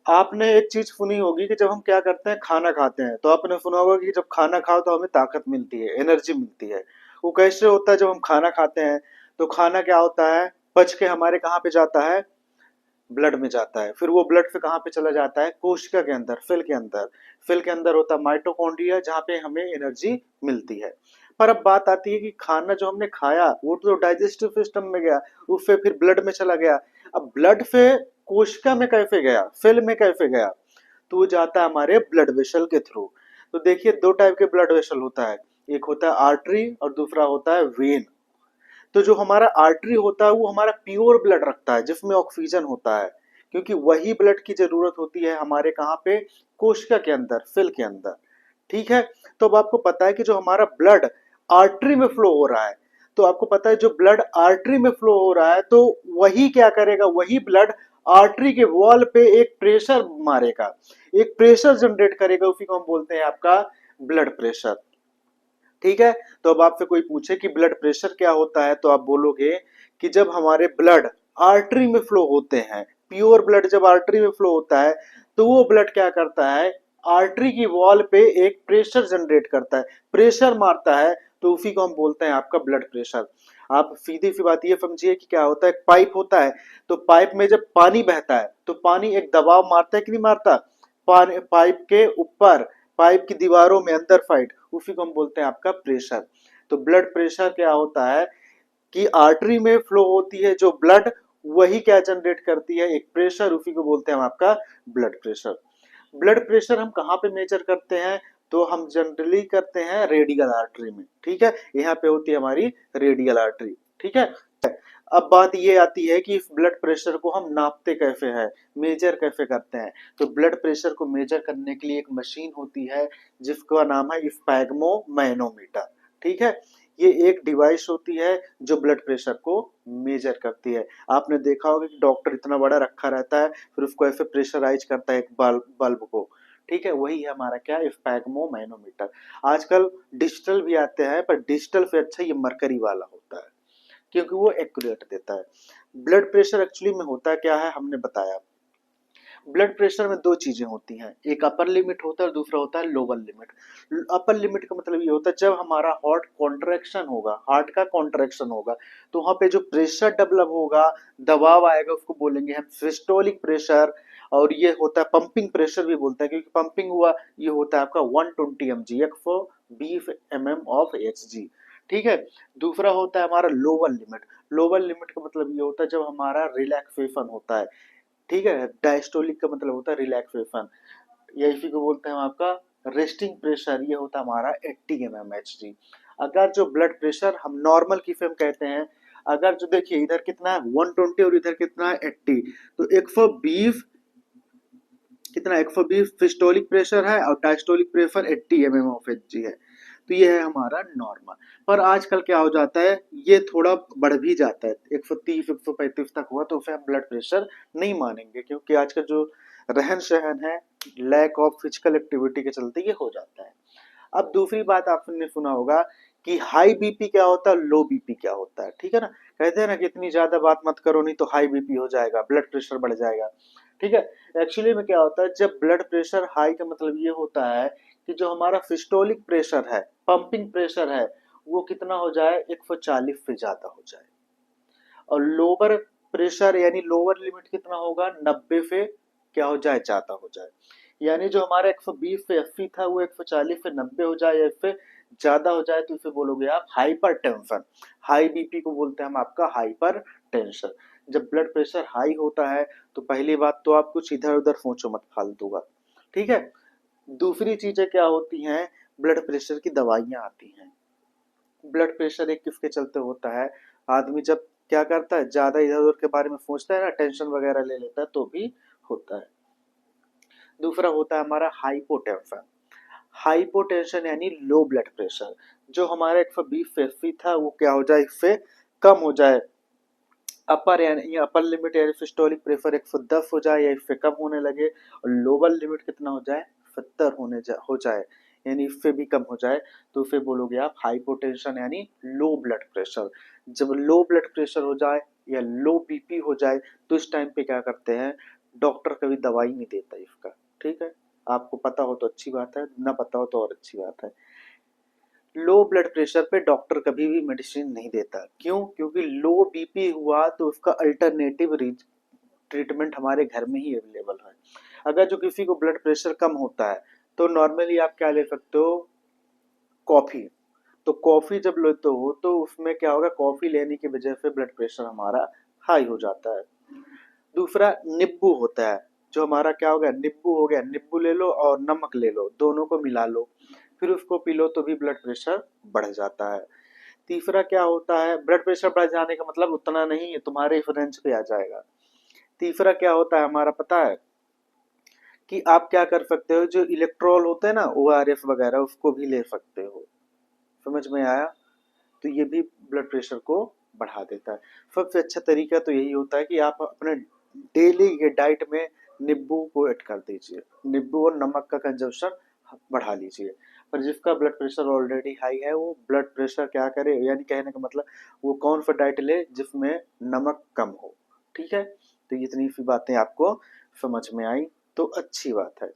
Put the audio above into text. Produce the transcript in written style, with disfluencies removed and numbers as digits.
आपने एक चीज सुनी होगी कि जब हम क्या करते हैं, खाना खाते हैं, तो आपने सुना होगा कि जब खाना खाओ तो हमें ताकत मिलती है, एनर्जी मिलती है। वो कैसे होता है? जब हम खाना खाते हैं तो खाना क्या होता है, पच के हमारे कहाँ पे जाता है, ब्लड में जाता है। फिर वो ब्लड से कहाँ पे चला जाता है, कोशिका के अंदर, सेल के अंदर। सेल के अंदर होता है माइटोकॉन्ड्रिया, जहाँ पे हमें एनर्जी मिलती है। पर अब बात आती है कि खाना जो हमने खाया वो तो डाइजेस्टिव सिस्टम में गया, उससे फिर ब्लड में चला गया। अब ब्लड से कोशिका में कैसे गया, सेल में कैसे गया? तो वो जाता है हमारे ब्लड वेसल के थ्रू। तो देखिए, दो टाइप के ब्लड वेसल होता है, एक होता है आर्टरी और दूसरा होता है वेन। तो जो हमारा आर्टरी होता है वो हमारा प्योर ब्लड रखता है, जिसमें ऑक्सीजन होता है, क्योंकि वही ब्लड की जरूरत होती है हमारे कहाँ पे, कोशिका के अंदर, सेल के अंदर। ठीक है। तो अब आपको पता है कि जो हमारा ब्लड आर्टरी में फ्लो हो रहा है, तो आपको पता है जो ब्लड आर्टरी में फ्लो हो रहा है, तो वही क्या करेगा, वही ब्लड आर्टरी के वॉल पे एक प्रेशर मारेगा, एक प्रेशर जनरेट करेगा, उसी को हम बोलते हैं आपका ब्लड प्रेशर। ठीक है। तो अब आपसे कोई पूछे कि ब्लड प्रेशर क्या होता है, तो आप बोलोगे कि जब हमारे ब्लड आर्टरी में फ्लो होते हैं, प्योर ब्लड जब आर्टरी में फ्लो होता है, तो वो ब्लड क्या करता है, आर्टरी की वॉल पे एक प्रेशर जनरेट करता है, प्रेशर मारता है, तो उसी को हम बोलते हैं आपका ब्लड प्रेशर। आप सीधी सी बात ये समझिए कि क्या होता है, एक पाइप होता है, तो पाइप में जब पानी बहता है तो पानी एक दबाव मारता है कि नहीं मारता, पानी पाइप के ऊपर, पाइप की दीवारों में अंदर साइड, उसी को हम बोलते हैं आपका प्रेशर। तो ब्लड प्रेशर क्या होता है कि आर्टरी में फ्लो होती है जो ब्लड, वही क्या जनरेट करती है, एक प्रेशर, उसी को बोलते हैं हम आपका ब्लड प्रेशर। ब्लड प्रेशर हम कहाँ पे मेजर करते हैं, तो हम जनरली करते हैं रेडियल आर्टरी में। ठीक है, यहाँ पे होती है हमारी रेडियल आर्टरी। ठीक है। अब बात ये आती है कि इस ब्लड प्रेशर को हम नापते कैसे हैं, मेजर कैसे करते हैं। तो ब्लड प्रेशर को मेजर करने के लिए एक मशीन होती है जिसका नाम है स्पैग्मो मैनोमीटर। ठीक है। ये एक डिवाइस होती है जो ब्लड प्रेशर को मेजर करती है। आपने देखा होगा कि डॉक्टर इतना बड़ा रखा रहता है, फिर उसको ऐसे प्रेशराइज करता है एक बल्ब बल्ब को। ठीक है, वही है हमारा क्या, स्पैग्मो मैनोमीटर। आजकल डिजिटल भी आते हैं, पर डिजिटल से अच्छा ये मरकरी वाला होता है, क्योंकि वो एक्यूरेट देता है। ब्लड प्रेशर एक्चुअली में होता क्या है, हमने बताया। ब्लड प्रेशर में दो चीजें होती हैं, एक अपर लिमिट होता है और दूसरा होता है लोअर लिमिट। अपर लिमिट का मतलब ये होता है जब हमारा हार्ट कॉन्ट्रैक्शन होगा, हार्ट का कॉन्ट्रैक्शन होगा, तो वहां पे जो प्रेशर डेवलप होगा, दबाव आएगा, उसको बोलेंगे हम सिस्टोलिक प्रेशर। और ये होता है पंपिंग प्रेशर भी बोलते हैं, क्योंकि पंपिंग हुआ, ये होता है आपका 120 mg, 120 mm ऑफ hg। ठीक है। दूसरा होता है हमारा लोअर लिमिट। लोअर लिमिट का मतलब ये होता है जब हमारा रिलैक्सेशन होता है। ठीक है। डायस्टोलिक का मतलब होता है रिलैक्सेशन, या इसी को बोलते हैं हम आपका रेस्टिंग प्रेशर, ये होता है हमारा 80 mmHg। अगर जो ब्लड प्रेशर हम नॉर्मल की हम कहते हैं, अगर जो देखिए इधर कितना है 120 और इधर कितना है 80, तो 120, कितना 120 सिस्टोलिक प्रेशर है और diastolic pressure 80 mm of H है। तो ये है हमारा नॉर्मल। पर आजकल क्या हो जाता है, ये थोड़ा बढ़ भी जाता है, 130 135 तक हुआ तो उसे हम ब्लड प्रेशर नहीं मानेंगे, क्योंकि आजकल जो रहन सहन है, लैक ऑफ फिजिकल एक्टिविटी के चलते ये हो जाता है। अब दूसरी बात आपने सुना होगा कि हाई बीपी क्या होता है, लो बीपी क्या होता है। ठीक है ना, कहते हैं ना कि इतनी ज्यादा बात मत करो नहीं तो हाई बीपी हो जाएगा, ब्लड प्रेशर बढ़ जाएगा। ठीक है। एक्चुअली में क्या होता है, जब ब्लड प्रेशर हाई का मतलब ये होता है कि जो हमारा सिस्टोलिक प्रेशर है, पंपिंग प्रेशर है, वो कितना हो जाए, 140 से ज्यादा हो जाए। और लोअर प्रेशर यानी लोअर लिमिट कितना होगा, 90 से क्या हो जाए, ज्यादा हो जाए। यानी जो हमारा 120 से 80 था वो 140 से 90 हो जाए या इससे ज्यादा हो जाए, तो इसे बोलोगे आप हाइपर टेंशन। हाई बीपी को बोलते हैं हम आपका हाइपर टेंशन। जब ब्लड प्रेशर हाई होता है तो पहली बात तो आप कुछ इधर उधर सोचो मत फालतू का। ठीक है। दूसरी चीजें क्या होती हैं, ब्लड प्रेशर की दवाइयां आती हैं। ब्लड प्रेशर एक किसके चलते होता है, आदमी जब क्या करता है, ज्यादा इधर उधर के बारे में सोचता है ना, टेंशन वगैरह ले लेता है, तो भी होता है। दूसरा होता है हमारा हाइपोटेंशन। हाइपोटेंशन यानी लो ब्लड प्रेशर, जो हमारा 120 से 80 था वो क्या हो जाए, इससे कम हो जाए। अपर यानी अपर लिमिट यानी सिस्टोलिक प्रेशर 110 हो जाए या इससे कम होने लगे, और लोअर लिमिट कितना हो जाए, 70 हो जाए, यानी इससे भी कम हो जाए, तो उसे बोलोगे आप हाइपोटेंशन यानी लो ब्लड प्रेशर। जब लो ब्लड प्रेशर हो जाए या लो बीपी हो जाए, तो इस टाइम पे क्या करते हैं, डॉक्टर कभी दवाई नहीं देता इसका। ठीक है, आपको पता हो तो अच्छी बात है, ना पता हो तो और अच्छी बात है। लो ब्लड प्रेशर पे डॉक्टर कभी भी मेडिसिन नहीं देता। क्यों? क्योंकि लो बीपी हुआ तो उसका अल्टरनेटिव ट्रीटमेंट हमारे घर में ही अवेलेबल है। अगर जो किसी को ब्लड प्रेशर कम होता है तो नॉर्मली आप क्या ले सकते हो, कॉफी। तो कॉफी जब लेते हो तो उसमें क्या होगा, कॉफी लेने की वजह से ब्लड प्रेशर हमारा हाई हो जाता है। दूसरा नींबू होता है, जो हमारा क्या हो गया, नींबू हो गया, नींबू ले लो और नमक ले लो, दोनों को मिला लो, फिर उसको पी लो तो भी ब्लड प्रेशर बढ़ जाता है। तीसरा क्या होता है, ब्लड प्रेशर बढ़ जाने का मतलब उतना नहीं है, तुम्हारे इस रेंज पे आ जाएगा। तीसरा क्या होता है हमारा, पता है कि आप क्या कर सकते हो, जो इलेक्ट्रॉल होते हैं ना, ओआरएस वगैरह, उसको भी ले सकते हो। समझ में आया? तो ये भी ब्लड प्रेशर को बढ़ा देता है। सबसे अच्छा तरीका तो यही होता है कि आप अपने डेली के डाइट में नींबू को ऐड कर दीजिए, नींबू और नमक का कंजप्शन बढ़ा लीजिए। पर जिसका ब्लड प्रेशर ऑलरेडी हाई है वो ब्लड प्रेशर क्या करे, यानी कहने का मतलब वो कौन सा डाइट ले जिसमें नमक कम हो। ठीक है, तो इतनी सी बातें आपको समझ में आई तो अच्छी बात है।